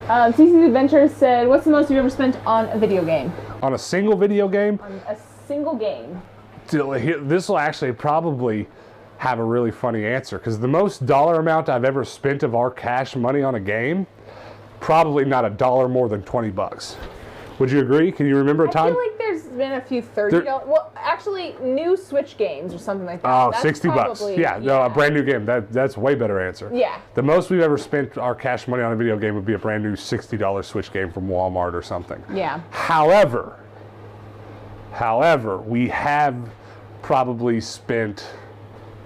CC's Adventures said, what's the most you've ever spent on a video game? On a single video game? On a single game. This will actually probably have a really funny answer, because the most dollar amount I've ever spent of our cash money on a game, probably not a dollar more than $20. Would you agree? Can you remember a time? I feel like there's been a few $30. Well, actually, new Switch games or something like that. Oh, that's $60. Yeah, no, a brand new game. That's a way better answer. Yeah. The most we've ever spent our cash money on a video game would be a brand new $60 Switch game from Walmart or something. Yeah. However, we have probably spent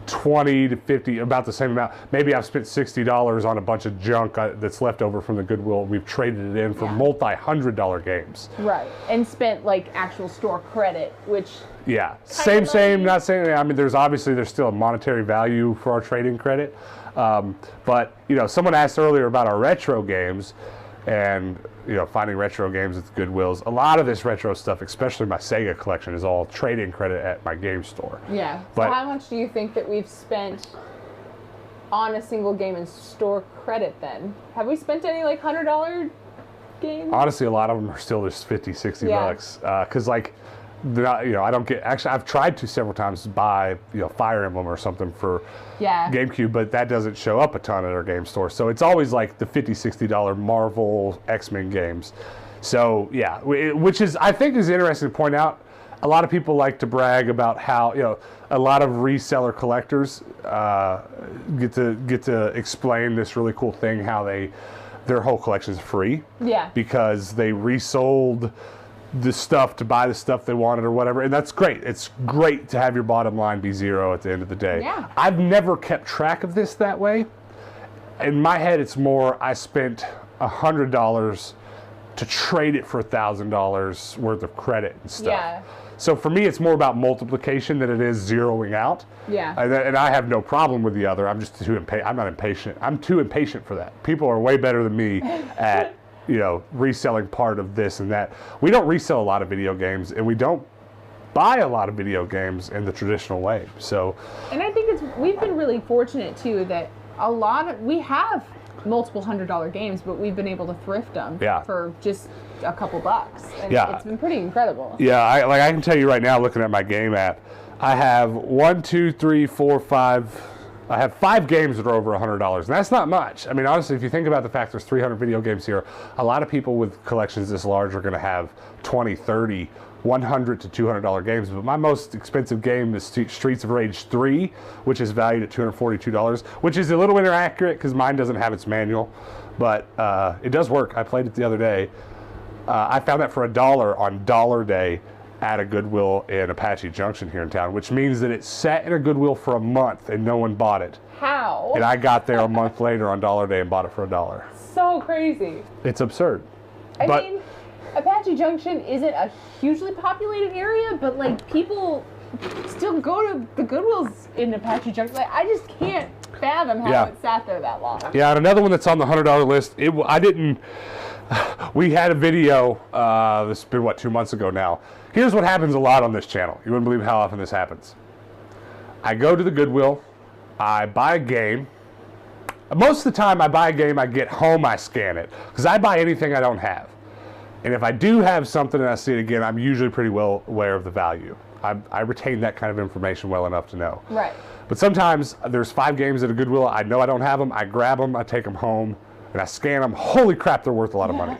20 to 50, about the same amount. Maybe I've spent $60 on a bunch of junk that's left over from the Goodwill. We've traded it in for multi-$100 games. Right, and spent like actual store credit, which same, not saying. I mean, there's still a monetary value for our trading credit, but someone asked earlier about our retro games, and finding retro games at the Goodwills. A lot of this retro stuff, especially my Sega collection, is all trading credit at my game store. Yeah. But so how much do you think that we've spent on a single game in store credit then? Have we spent any like $100 games? Honestly, a lot of them are still just 50, 60 bucks. Because like, I don't get, actually I've tried to several times to buy Fire Emblem or something for GameCube, but that doesn't show up a ton at our game store. So it's always like the $50, $60 Marvel X-Men games. So yeah, which is, I think, is interesting to point out. A lot of people like to brag about how a lot of reseller collectors get to explain this really cool thing, how their whole collection is free. Yeah. Because they resold the stuff to buy the stuff they wanted or whatever, and that's great. It's great to have your bottom line be zero at the end of the day. Yeah. I've never kept track of this that way. In my head, it's more I spent $100 to trade it for $1,000 worth of credit and stuff. Yeah. So for me, it's more about multiplication than it is zeroing out. Yeah. And I have no problem with the other. I'm just too impatient. I'm not impatient. I'm too impatient for that. People are way better than me at reselling part of this and that. We don't resell a lot of video games, and we don't buy a lot of video games in the traditional way. So, and I think we've been really fortunate too that we have multiple $100 games, but we've been able to thrift them for just a couple bucks. And it's been pretty incredible. Yeah, I can tell you right now, looking at my game app, I have 1, 2, 3, 4, 5. I have 5 games that are over $100, and that's not much. I mean, honestly, if you think about the fact there's 300 video games here, a lot of people with collections this large are going to have 20, 30, $100 to $200 games. But my most expensive game is Streets of Rage 3, which is valued at $242, which is a little inaccurate because mine doesn't have its manual, but it does work. I played it the other day. I found that for $1 on Dollar Day at a Goodwill in Apache Junction here in town, which means that it sat in a Goodwill for a month and no one bought it. How? And I got there a month later on Dollar Day and bought it for $1. So crazy. It's absurd. I mean, Apache Junction isn't a hugely populated area, but like people still go to the Goodwills in Apache Junction. Like, I just can't fathom how it sat there that long. Yeah, and another one that's on the $100 list. We had a video. This has been 2 months ago now. Here's what happens a lot on this channel. You wouldn't believe how often this happens. I go to the Goodwill. I buy a game. Most of the time I buy a game, I get home, I scan it. Because I buy anything I don't have. And if I do have something and I see it again, I'm usually pretty well aware of the value. I retain that kind of information well enough to know. Right. But sometimes there's 5 games at a Goodwill. I know I don't have them. I grab them. I take them home. And I scan them. Holy crap, they're worth a lot of money.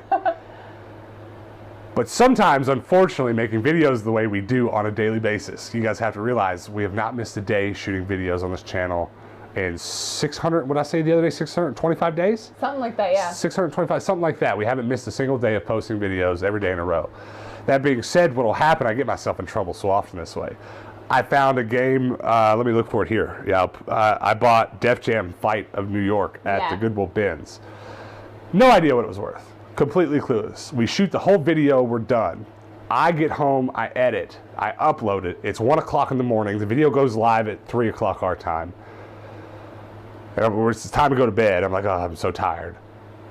But sometimes, unfortunately, making videos the way we do on a daily basis, you guys have to realize we have not missed a day shooting videos on this channel in 600, what did I say the other day, 625 days? Something like that, yeah. 625, something like that. We haven't missed a single day of posting videos every day in a row. That being said, what will happen, I get myself in trouble so often this way. I found a game, let me look for it here. Yeah, I bought Def Jam Fight of New York at the Goodwill bins. No idea what it was worth. Completely clueless. We shoot the whole video, we're done. I get home, I edit, I upload it. It's 1 o'clock in the morning. The video goes live at 3 o'clock our time. And it's time to go to bed. I'm like, oh, I'm so tired.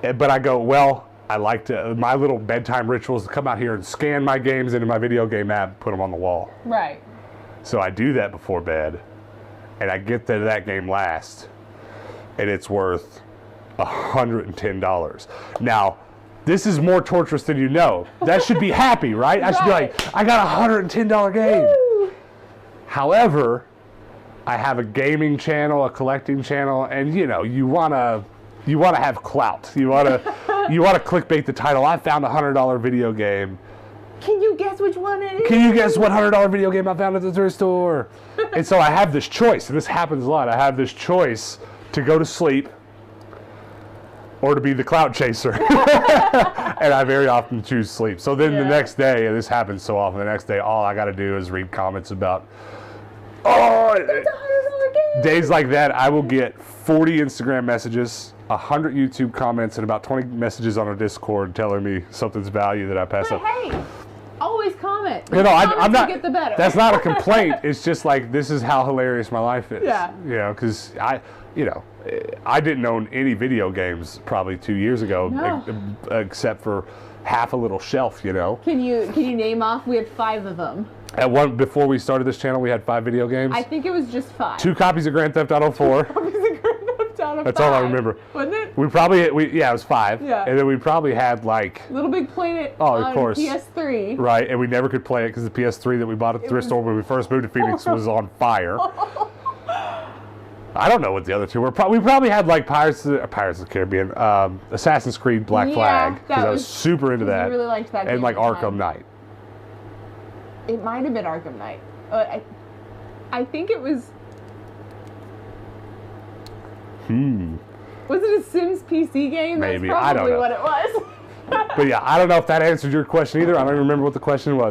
But I go, well, I like to, my little bedtime ritual is to come out here and scan my games into my video game app and put them on the wall. Right. So I do that before bed, and I get to that game last, and it's worth $110. Now, This is more torturous than you know. That should be happy, right? I should be like, I got a $110 game. Woo! However, I have a gaming channel, a collecting channel, and you wanna have clout. You wanna clickbait the title. I found a $100 video game. Can you guess which one it is? Can you guess what $100 video game I found at the thrift store? And so I have this choice, and this happens a lot. I have this choice to go to sleep or to be the clout chaser. And I very often choose sleep. So then the next day, and this happens so often, the next day, all I got to do is read comments about, That's a $100 game. Days like that, I will get 40 Instagram messages, 100 YouTube comments, and about 20 messages on our Discord telling me something's value that I pass up. Hey, always comment. I'm not. Get the better. That's not a complaint. It's just like, this is how hilarious my life is. Yeah. Because I didn't own any video games probably 2 years ago, except for half a little shelf. Can you name off? We had 5 of them. Before we started this channel, we had 5 video games. I think it was just 5. 2 copies of Grand Theft Auto 4. That's all I remember. Wasn't it? It was 5. Yeah. And then we probably had like Little Big Planet of course. PS3. Right, and we never could play it because the PS3 that we bought at the thrift store when we first moved to Phoenix was on fire. I don't know what the other 2 were. We probably had like Pirates of the Caribbean, Assassin's Creed Black Flag, because I was super into that. I really liked that game and like at the Arkham time. Knight. It might have been Arkham Knight. I think it was. Was it a Sims PC game? Maybe. That's I don't probably know. what it was. But yeah, I don't know if that answered your question either. I don't even remember what the question was.